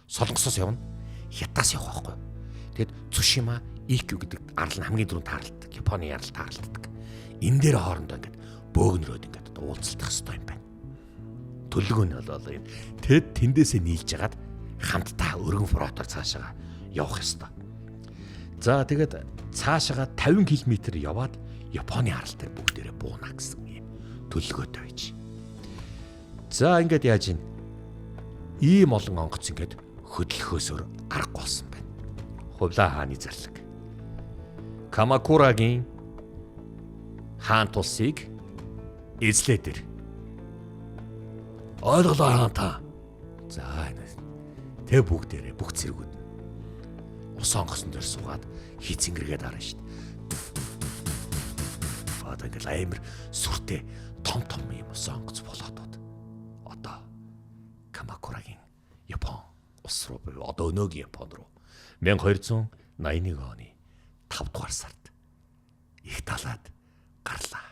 Солонгосоос явна. Хятадаас явах байхгүй. Тэгэд Цушима Икю гэдэг арал нь хамгийн дөрөв тааралдаг. Японы арал тааралдаг. Энэ дээр хоорондоо ингээд бөөгнөрөөд ингээд уулзалтах хэрэгтэй юм байна. Төлөвлөгөө нь бол энэ. Тэгэд тэндээсээ нийлж хагаад хамтдаа өргөн фронтоор цаашаа явах ёстой. За тэгээд цаашаа 50 км яваад Японы аралтай бүгдээрээ буунаа гэсэн юм төлөвлөгөөтэй байж. За ингээд яаж ийн? Ийм олон онгоц ингээд хөдлөхөөсөр аргагүй болсон байна. Хувлаа хааны зарлаг. Камакурагийн хаан тулсыг эзлээдэр. Ойлголоо хаан та. За тэ бүгдээрээ бүх зэргүүд ус онгоцон дээр суугаад хийцэнгэргээд арна шүү дээ. Одоо ингээд амар сүртэй том юм ус онгоц болоод бод. Одоо Камакурагийн Япон ус руу одоо өнөөгийн Япон руу 1281 оны 5 дугаар сард их талаад гарлаа.